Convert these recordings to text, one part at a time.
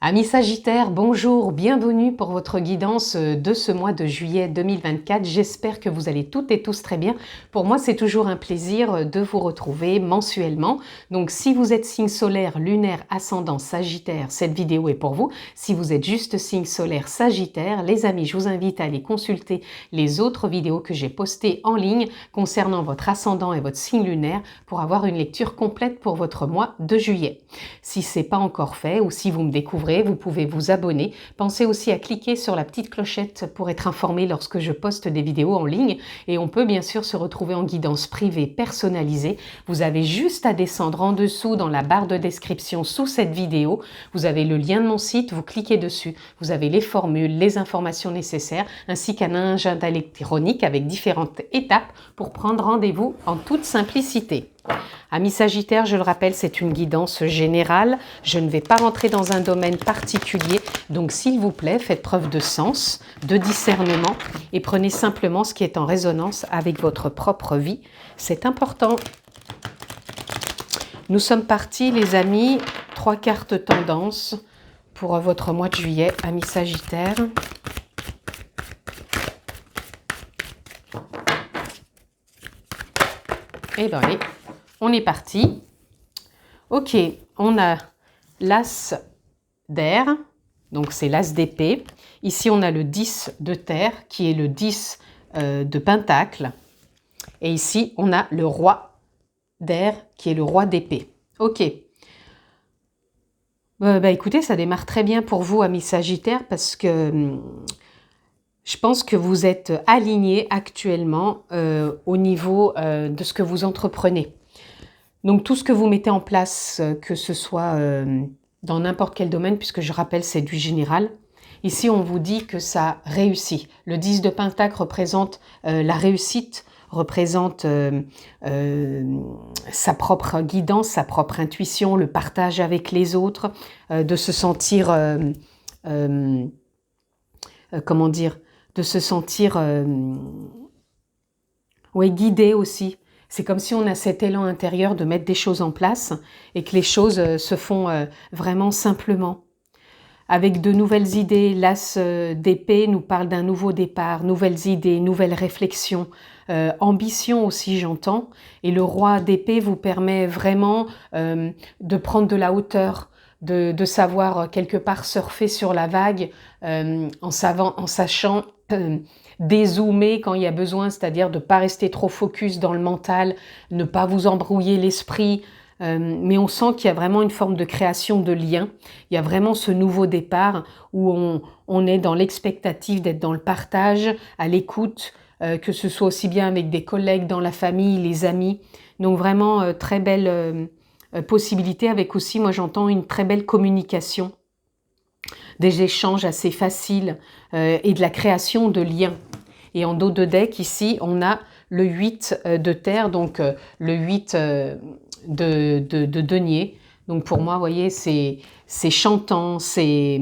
Amis Sagittaires, bonjour, bienvenue pour votre guidance de ce mois de juillet 2024. J'espère que vous allez toutes et tous très bien. Pour moi, c'est toujours un plaisir de vous retrouver mensuellement. Donc, si vous êtes signe solaire, lunaire, ascendant Sagittaire, cette vidéo est pour vous. Si vous êtes juste signe solaire Sagittaire, les amis, je vous invite à aller consulter les autres vidéos que j'ai postées en ligne concernant votre ascendant et votre signe lunaire pour avoir une lecture complète pour votre mois de juillet. Si ce n'est pas encore fait ou si vous me découvrez, vous pouvez vous abonner. Pensez aussi à cliquer sur la petite clochette pour être informé lorsque je poste des vidéos en ligne. Et on peut bien sûr se retrouver en guidance privée personnalisée. Vous avez juste à descendre en dessous dans la barre de description sous cette vidéo. Vous avez le lien de mon site, vous cliquez dessus. Vous avez les formules, les informations nécessaires, ainsi qu'un agenda électronique avec différentes étapes pour prendre rendez-vous en toute simplicité. Amis Sagittaires, je le rappelle, c'est une guidance générale. Je ne vais pas rentrer dans un domaine particulier. Donc, s'il vous plaît, faites preuve de sens, de discernement et prenez simplement ce qui est en résonance avec votre propre vie. C'est important. Nous sommes partis, les amis. 3 cartes tendance pour votre mois de juillet, amis Sagittaires. Et bien, allez. On est parti. Ok, on a l'as d'air, donc c'est l'as d'épée. Ici, on a le 10 de terre, qui est le 10 de pentacle. Et ici, on a le roi d'air, qui est le roi d'épée. Ok. Écoutez, ça démarre très bien pour vous, amis Sagittaires, parce que je pense que vous êtes alignés actuellement au niveau de ce que vous entreprenez. Donc tout ce que vous mettez en place, que ce soit dans n'importe quel domaine, puisque je rappelle c'est du général, ici on vous dit que ça réussit. Le 10 de Pentacle représente la réussite, représente sa propre guidance, sa propre intuition, le partage avec les autres, de se sentir, comment dire, de se sentir guidé aussi. C'est comme si on a cet élan intérieur de mettre des choses en place et que les choses se font vraiment simplement. Avec de nouvelles idées, l'as d'épée nous parle d'un nouveau départ, nouvelles idées, nouvelles réflexions, ambition aussi j'entends. Et le roi d'épée vous permet vraiment de prendre de la hauteur, de savoir quelque part surfer sur la vague en sachant dézoomer quand il y a besoin, c'est-à-dire de ne pas rester trop focus dans le mental, ne pas vous embrouiller l'esprit, mais on sent qu'il y a vraiment une forme de création de lien. Il y a vraiment ce nouveau départ où on est dans l'expectative d'être dans le partage, à l'écoute, que ce soit aussi bien avec des collègues, dans la famille, les amis. Donc vraiment très belle possibilité avec aussi, moi j'entends une très belle communication, des échanges assez faciles et de la création de liens. Et en dos de deck, ici, on a le 8 de terre, donc le 8 de denier. Donc pour moi, vous voyez, c'est chantant, c'est...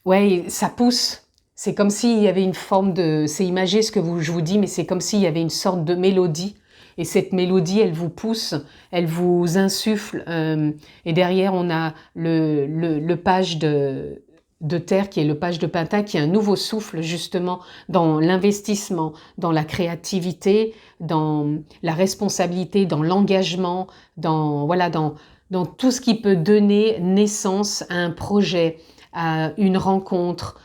Ouais, ça pousse. C'est comme s'il y avait une forme de... C'est imagé ce que je vous dis, mais c'est comme s'il y avait une sorte de mélodie. Et cette mélodie, elle vous pousse, elle vous insuffle. Et derrière, on a le page de terre, qui est le page de Pentacle, qui est un nouveau souffle justement dans l'investissement, dans la créativité, dans la responsabilité, dans l'engagement, dans tout ce qui peut donner naissance à un projet, à une rencontre,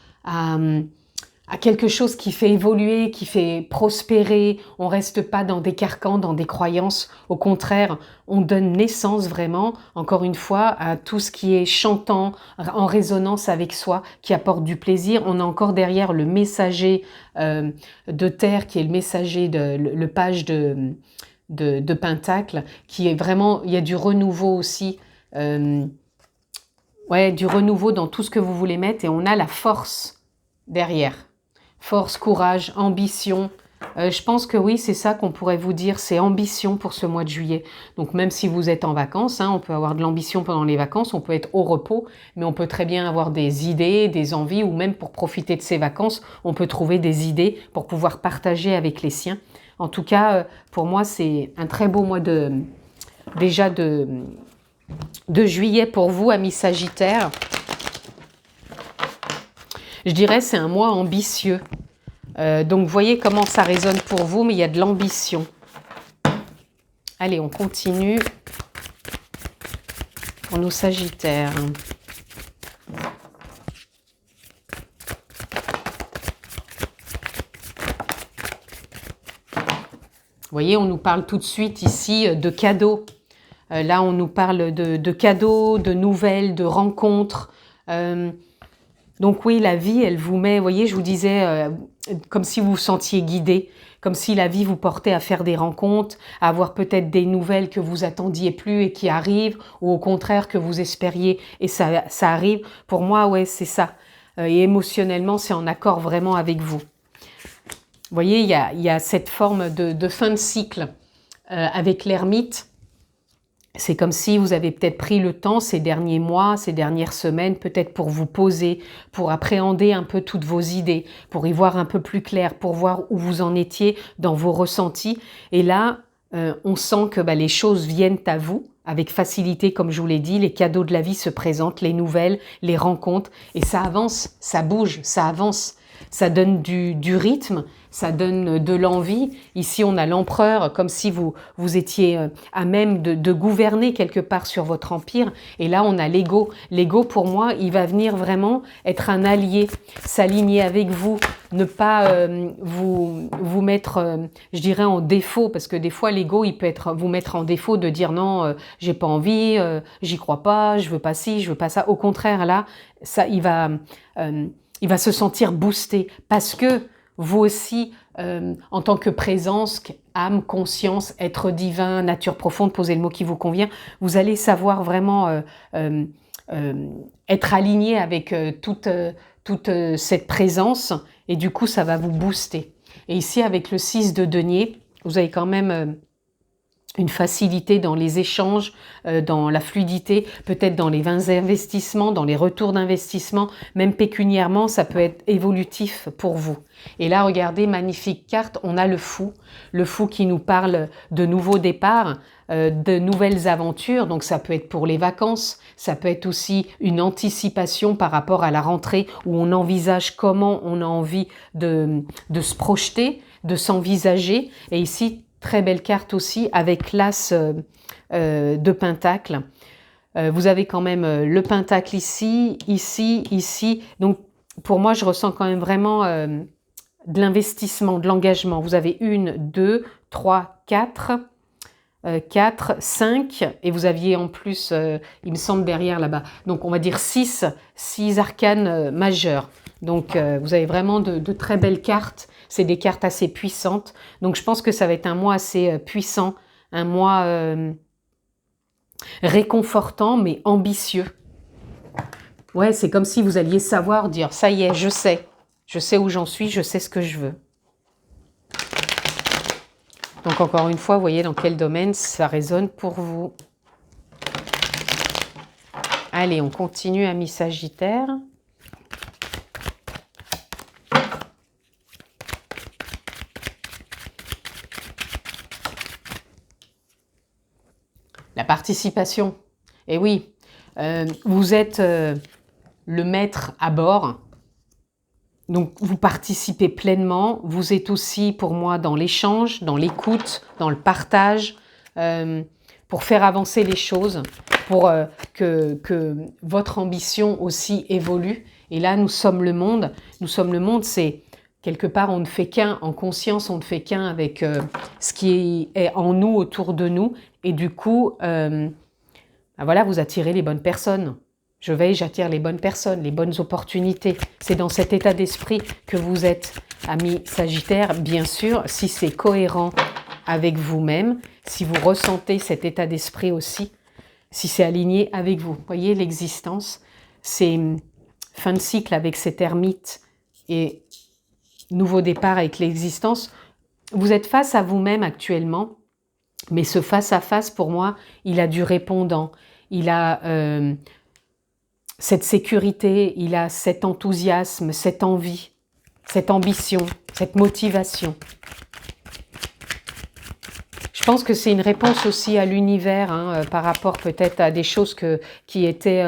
à quelque chose qui fait évoluer, qui fait prospérer. On reste pas dans des carcans, dans des croyances. Au contraire, on donne naissance vraiment, encore une fois, à tout ce qui est chantant, en résonance avec soi, qui apporte du plaisir. On a encore derrière le messager de terre, qui est le messager, le page de Pentacle, qui est vraiment, il y a du renouveau aussi. Du renouveau dans tout ce que vous voulez mettre, et on a la force derrière. Force, courage, ambition. Je pense que oui, c'est ça qu'on pourrait vous dire, c'est ambition pour ce mois de juillet. Donc même si vous êtes en vacances, on peut avoir de l'ambition pendant les vacances, on peut être au repos, mais on peut très bien avoir des idées, des envies, ou même pour profiter de ses vacances, on peut trouver des idées pour pouvoir partager avec les siens. En tout cas, pour moi, c'est un très beau mois de juillet pour vous, amis Sagittaires. Je dirais c'est un mois ambitieux. Donc, voyez comment ça résonne pour vous, mais il y a de l'ambition. Allez, on continue pour nos Sagittaires. Vous voyez, on nous parle tout de suite ici de cadeaux. Là, on nous parle de cadeaux, de nouvelles, de rencontres. Donc oui, la vie, elle vous met, vous voyez, je vous disais, comme si vous vous sentiez guidé, comme si la vie vous portait à faire des rencontres, à avoir peut-être des nouvelles que vous attendiez plus et qui arrivent, ou au contraire que vous espériez et ça arrive. Pour moi, ouais, c'est ça. Et émotionnellement, c'est en accord vraiment avec vous. Vous voyez, il y a cette forme de fin de cycle avec l'ermite. C'est comme si vous avez peut-être pris le temps ces derniers mois, ces dernières semaines, peut-être pour vous poser, pour appréhender un peu toutes vos idées, pour y voir un peu plus clair, pour voir où vous en étiez dans vos ressentis. Et là, on sent que les choses viennent à vous avec facilité, comme je vous l'ai dit, les cadeaux de la vie se présentent, les nouvelles, les rencontres, et ça avance, ça bouge, ça avance. Ça donne du rythme, ça donne de l'envie. Ici, on a l'empereur, comme si vous étiez à même de gouverner quelque part sur votre empire. Et là, on a l'ego. L'ego, pour moi, il va venir vraiment être un allié, s'aligner avec vous, ne pas vous mettre, je dirais, en défaut. Parce que des fois, l'ego, il peut vous mettre en défaut de dire non, j'ai pas envie, j'y crois pas, je veux pas ci, je veux pas ça. Au contraire, là, ça, il va se sentir boosté parce que vous aussi, en tant que présence, âme, conscience, être divin, nature profonde, posez le mot qui vous convient, vous allez savoir vraiment être aligné avec toute cette présence et du coup, ça va vous booster. Et ici, avec le 6 de denier, vous avez quand même une facilité dans les échanges, dans la fluidité, peut-être dans les investissements, dans les retours d'investissement, même pécuniairement, ça peut être évolutif pour vous. Et là, regardez, magnifique carte, on a le fou qui nous parle de nouveaux départs, de nouvelles aventures, donc ça peut être pour les vacances, ça peut être aussi une anticipation par rapport à la rentrée où on envisage comment on a envie de se projeter, de s'envisager, et ici, très belle carte aussi avec l'as de pentacle. Vous avez quand même le pentacle ici, ici, ici. Donc, pour moi, je ressens quand même vraiment de l'investissement, de l'engagement. Vous avez 1, 2, 3, 4, 4, 5. Et vous aviez en plus, il me semble, derrière là-bas. Donc, on va dire 6 arcanes majeurs. Donc, vous avez vraiment de très belles cartes. C'est des cartes assez puissantes. Donc, je pense que ça va être un mois assez puissant, un mois réconfortant, mais ambitieux. Ouais, c'est comme si vous alliez savoir dire, ça y est, je sais où j'en suis, je sais ce que je veux. Donc, encore une fois, vous voyez dans quel domaine ça résonne pour vous. Allez, on continue, amis Sagittaires. La participation. Et oui, vous êtes le maître à bord. Donc, vous participez pleinement. Vous êtes aussi, pour moi, dans l'échange, dans l'écoute, dans le partage, pour faire avancer les choses, pour que votre ambition aussi évolue. Et là, nous sommes le monde. Nous sommes le monde, c'est quelque part, on ne fait qu'un. En conscience, on ne fait qu'un avec ce qui est en nous, autour de nous. Et du coup, voilà, vous attirez les bonnes personnes. J'attire les bonnes personnes, les bonnes opportunités. C'est dans cet état d'esprit que vous êtes, amis Sagittaires, bien sûr, si c'est cohérent avec vous-même, si vous ressentez cet état d'esprit aussi, si c'est aligné avec vous. Vous voyez, l'existence, c'est fin de cycle avec cet ermite et nouveau départ avec l'existence. Vous êtes face à vous-même actuellement, mais ce face-à-face, pour moi, il a du répondant. Il a cette sécurité, il a cet enthousiasme, cette envie, cette ambition, cette motivation. Je pense que c'est une réponse aussi à l'univers, par rapport peut-être à des choses qui étaient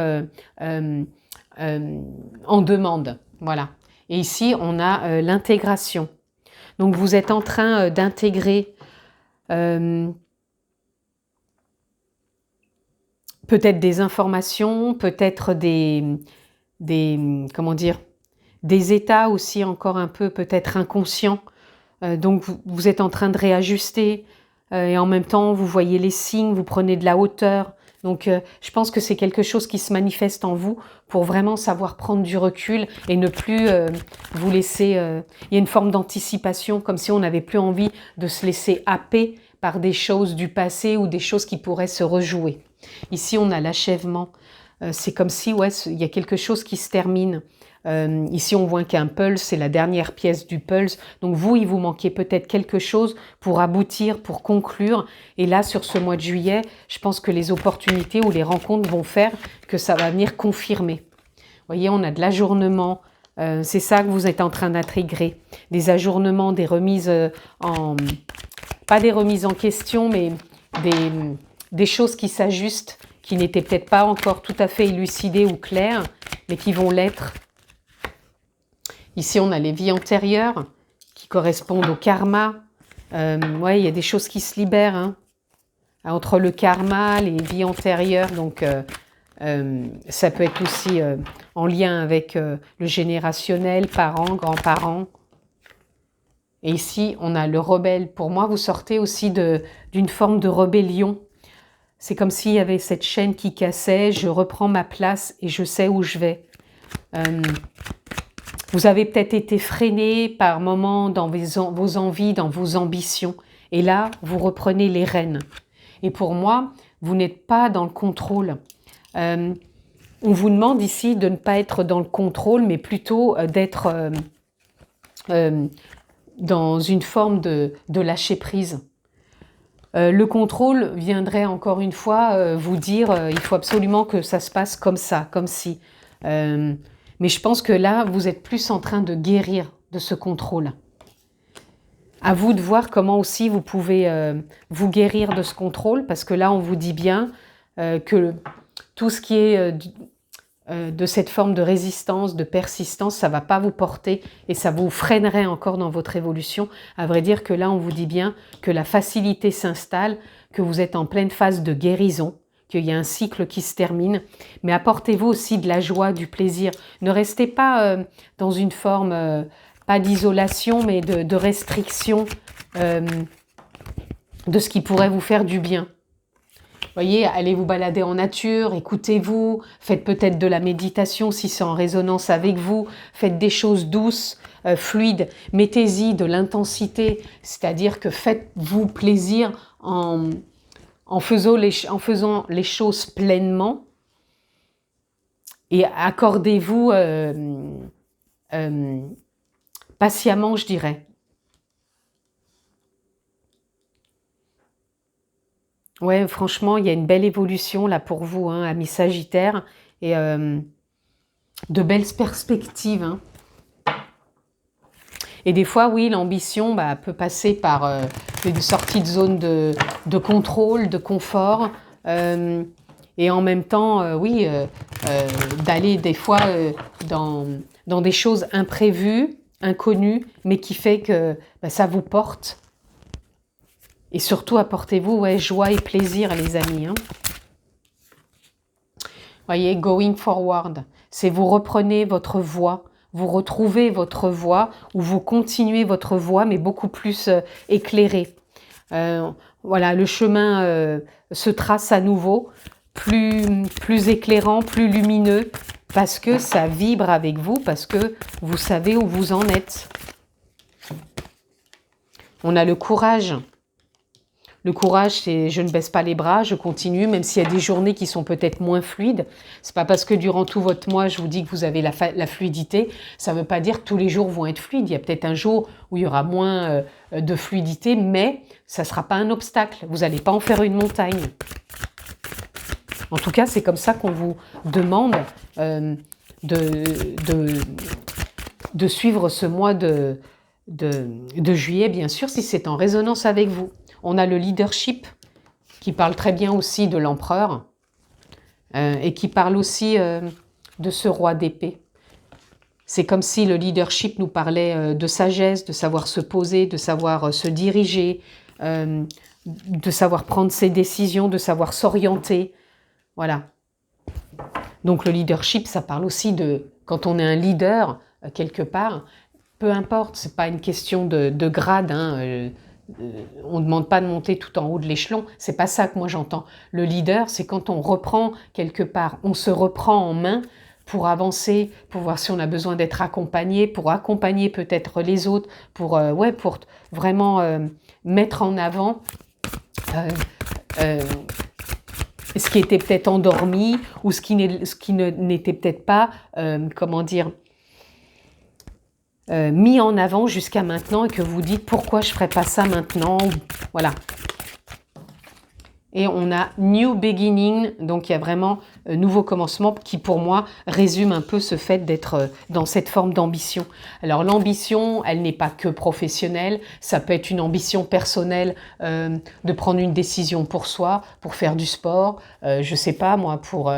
en demande. Voilà. Et ici, on a l'intégration. Donc, vous êtes en train d'intégrer peut-être des informations, peut-être comment dire, des états aussi encore un peu peut-être inconscients. Donc, vous êtes en train de réajuster et en même temps, vous voyez les signes, vous prenez de la hauteur. Donc, je pense que c'est quelque chose qui se manifeste en vous pour vraiment savoir prendre du recul et ne plus vous laisser... il y a une forme d'anticipation, comme si on n'avait plus envie de se laisser happer par des choses du passé ou des choses qui pourraient se rejouer. Ici, on a l'achèvement. C'est comme si, ouais, il y a quelque chose qui se termine. Ici, on voit qu'un pulse, c'est la dernière pièce du pulse. Donc vous, il vous manquait peut-être quelque chose pour aboutir, pour conclure. Et là, sur ce mois de juillet, je pense que les opportunités ou les rencontres vont faire que ça va venir confirmer. Vous voyez, on a de l'ajournement. C'est ça que vous êtes en train d'intégrer. Des ajournements, des remises pas des remises en question, mais des choses qui s'ajustent, qui n'étaient peut-être pas encore tout à fait élucidées ou claires, mais qui vont l'être. Ici, on a les vies antérieures qui correspondent au karma. Ouais, il y a des choses qui se libèrent hein, entre le karma, les vies antérieures. Donc, ça peut être aussi en lien avec le générationnel, parents, grands-parents. Et ici, on a le rebelle. Pour moi, vous sortez aussi d'une forme de rébellion. C'est comme s'il y avait cette chaîne qui cassait. Je reprends ma place et je sais où je vais. Vous avez peut-être été freiné par moments dans vos envies, dans vos ambitions. Et là, vous reprenez les rênes. Et pour moi, vous n'êtes pas dans le contrôle. On vous demande ici de ne pas être dans le contrôle, mais plutôt d'être dans une forme de lâcher prise. Le contrôle viendrait encore une fois vous dire il faut absolument que ça se passe comme ça, comme si... mais je pense que là, vous êtes plus en train de guérir de ce contrôle. À vous de voir comment aussi vous pouvez vous guérir de ce contrôle, parce que là, on vous dit bien que tout ce qui est de cette forme de résistance, de persistance, ça ne va pas vous porter et ça vous freinerait encore dans votre évolution. À vrai dire que là, on vous dit bien que la facilité s'installe, que vous êtes en pleine phase de guérison, qu'il y a un cycle qui se termine, mais apportez-vous aussi de la joie, du plaisir. Ne restez pas dans une forme, pas d'isolation, mais de restriction de ce qui pourrait vous faire du bien. Voyez, allez vous balader en nature, écoutez-vous, faites peut-être de la méditation si c'est en résonance avec vous, faites des choses douces, fluides, mettez-y de l'intensité, c'est-à-dire que faites-vous plaisir en faisant les choses pleinement et accordez-vous patiemment, je dirais. Ouais, franchement, il y a une belle évolution là pour vous, hein, amis Sagittaires, et de belles perspectives. Hein. Et des fois, oui, l'ambition peut passer par une sortie de zone de contrôle, de confort, et en même temps, oui, d'aller des fois dans des choses imprévues, inconnues, mais qui fait que ça vous porte. Et surtout, apportez-vous joie et plaisir, les amis. Hein. Voyez, going forward, c'est vous reprenez votre voie, vous retrouvez votre voie ou vous continuez votre voie, mais beaucoup plus éclairée. Voilà, le chemin se trace à nouveau, plus éclairant, plus lumineux, parce que ça vibre avec vous, parce que vous savez où vous en êtes. On a le courage. Le courage, c'est je ne baisse pas les bras, je continue, même s'il y a des journées qui sont peut-être moins fluides. C'est pas parce que durant tout votre mois, je vous dis que vous avez la fluidité, ça ne veut pas dire que tous les jours vont être fluides. Il y a peut-être un jour où il y aura moins de fluidité, mais ça ne sera pas un obstacle. Vous n'allez pas en faire une montagne. En tout cas, c'est comme ça qu'on vous demande de suivre ce mois de juillet, bien sûr, si c'est en résonance avec vous. On a le leadership qui parle très bien aussi de l'empereur et qui parle aussi de ce roi d'épée. C'est comme si le leadership nous parlait de sagesse, de savoir se poser, de savoir se diriger, de savoir prendre ses décisions, de savoir s'orienter. Voilà. Donc le leadership, ça parle aussi de, quand on est un leader quelque part, peu importe, c'est pas une question de grade, hein, on ne demande pas de monter tout en haut de l'échelon, c'est pas ça que moi j'entends. Le leader, c'est quand on reprend quelque part, on se reprend en main pour avancer, pour voir si on a besoin d'être accompagné, pour accompagner peut-être les autres, pour vraiment mettre en avant ce qui était peut-être endormi ou ce qui n'était peut-être pas, mis en avant jusqu'à maintenant et que vous dites pourquoi je ne ferais pas ça maintenant. Voilà. Et on a New Beginning, donc il y a vraiment nouveau commencement qui pour moi résume un peu ce fait d'être dans cette forme d'ambition. Alors l'ambition, elle n'est pas que professionnelle, ça peut être une ambition personnelle de prendre une décision pour soi, pour faire du sport, je sais pas moi, pour...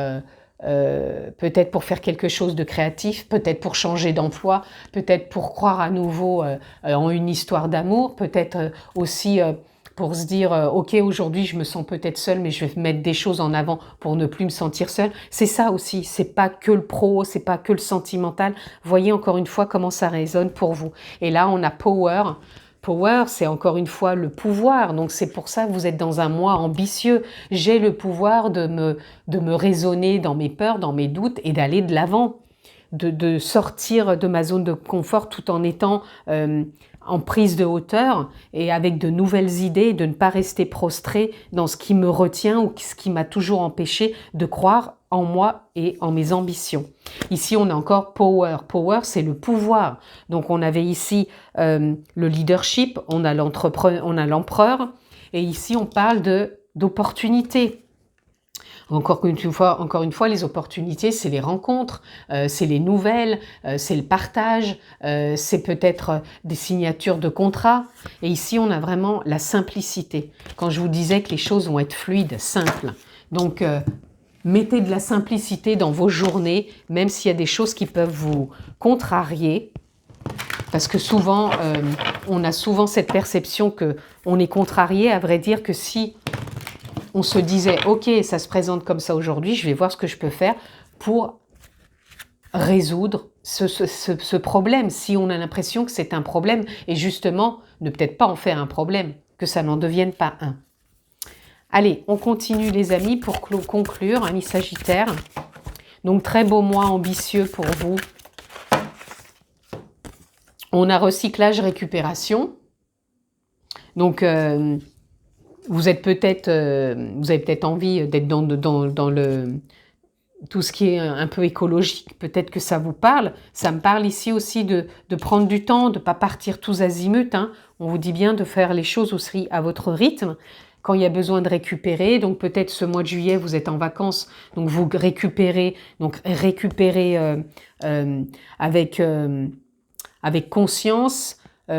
peut-être pour faire quelque chose de créatif, peut-être pour changer d'emploi, peut-être pour croire à nouveau en une histoire d'amour, peut-être aussi pour se dire ok, aujourd'hui je me sens peut-être seule, mais je vais mettre des choses en avant pour ne plus me sentir seule. C'est ça aussi, c'est pas que le pro, c'est pas que le sentimental. Voyez encore une fois comment ça résonne pour vous. Et là on a Power. Power, c'est encore une fois le pouvoir, donc c'est pour ça que vous êtes dans un moi ambitieux. J'ai le pouvoir de me raisonner dans mes peurs, dans mes doutes et d'aller de l'avant, de sortir de ma zone de confort tout en étant en prise de hauteur et avec de nouvelles idées, de ne pas rester prostré dans ce qui me retient ou ce qui m'a toujours empêché de croire en moi et en mes ambitions. Ici, on a encore Power. Power, c'est le pouvoir. Donc, on avait ici le leadership, on a l'empereur, et ici, on parle d'opportunités. Encore une fois, les opportunités, c'est les rencontres, c'est les nouvelles, c'est le partage, c'est peut-être des signatures de contrats. Et ici, on a vraiment la simplicité. Quand je vous disais que les choses vont être fluides, simples. Donc, mettez de la simplicité dans vos journées, même s'il y a des choses qui peuvent vous contrarier. Parce que souvent, on a souvent cette perception qu'on est contrarié, à vrai dire que si on se disait, ok, ça se présente comme ça aujourd'hui, je vais voir ce que je peux faire pour résoudre ce problème, si on a l'impression que c'est un problème, et justement, ne peut-être pas en faire un problème, que ça n'en devienne pas un. Allez, on continue les amis pour conclure, amis Sagittaires. Donc, très beau mois ambitieux pour vous. On a recyclage, récupération. Donc, vous avez peut-être envie d'être dans tout ce qui est un peu écologique. Peut-être que ça vous parle. Ça me parle ici aussi de prendre du temps, de ne pas partir tous azimuts. Hein. On vous dit bien de faire les choses aussi à votre rythme. Quand il y a besoin de récupérer, donc peut-être ce mois de juillet, vous êtes en vacances, donc vous récupérez, avec conscience.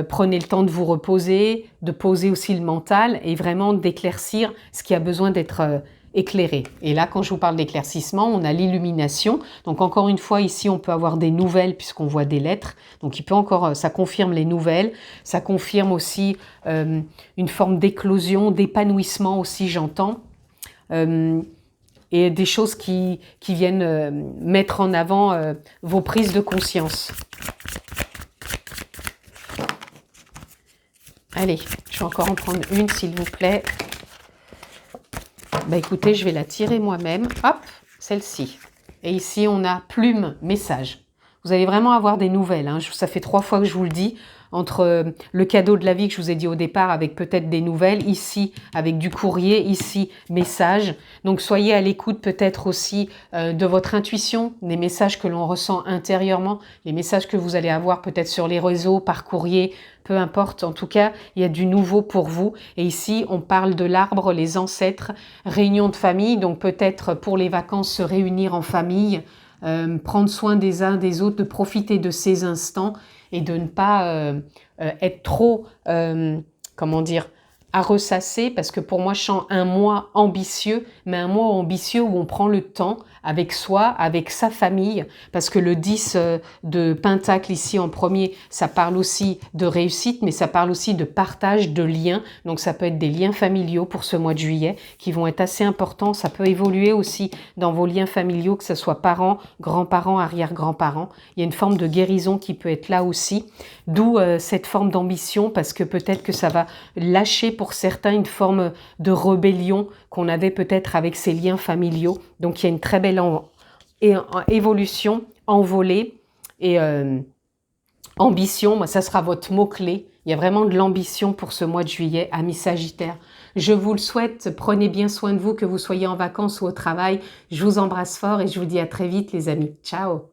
Prenez le temps de vous reposer, de poser aussi le mental et vraiment d'éclaircir ce qui a besoin d'être éclairé. Et là, quand je vous parle d'éclaircissement, on a l'illumination. Donc encore une fois, ici, on peut avoir des nouvelles puisqu'on voit des lettres. Donc ça confirme les nouvelles. Ça confirme aussi une forme d'éclosion, d'épanouissement aussi, j'entends. Et des choses qui viennent mettre en avant vos prises de conscience. Allez, je vais encore en prendre une, s'il vous plaît. Bah écoutez, je vais la tirer moi-même. Hop, celle-ci. Et ici, on a plume, message. Vous allez vraiment avoir des nouvelles. Hein. Ça fait 3 fois que je vous le dis. Entre le cadeau de la vie que je vous ai dit au départ, avec peut-être des nouvelles. Ici, avec du courrier. Ici, message. Donc, soyez à l'écoute peut-être aussi de votre intuition, des messages que l'on ressent intérieurement, les messages que vous allez avoir peut-être sur les réseaux, par courrier, peu importe. En tout cas, il y a du nouveau pour vous. Et ici, on parle de l'arbre, les ancêtres, réunion de famille. Donc, peut-être pour les vacances, se réunir en famille, prendre soin des uns des autres, de profiter de ces instants et de ne pas être trop, à ressasser, parce que pour moi, je sens un mois ambitieux, mais un mois ambitieux où on prend le temps avec soi, avec sa famille, parce que le 10 de Pentacle ici en premier, ça parle aussi de réussite, mais ça parle aussi de partage, de liens. Donc ça peut être des liens familiaux pour ce mois de juillet qui vont être assez importants. Ça peut évoluer aussi dans vos liens familiaux, que ce soit parents, grands-parents, arrière-grands-parents. Il y a une forme de guérison qui peut être là aussi, d'où cette forme d'ambition, parce que peut-être que ça va lâcher pour certains une forme de rébellion qu'on avait peut-être avec ces liens familiaux. Donc il y a une très belle évolution, envolée et ambition. Moi, ça sera votre mot-clé. Il y a vraiment de l'ambition pour ce mois de juillet, amis Sagittaires. Je vous le souhaite, prenez bien soin de vous, que vous soyez en vacances ou au travail. Je vous embrasse fort et je vous dis à très vite les amis. Ciao!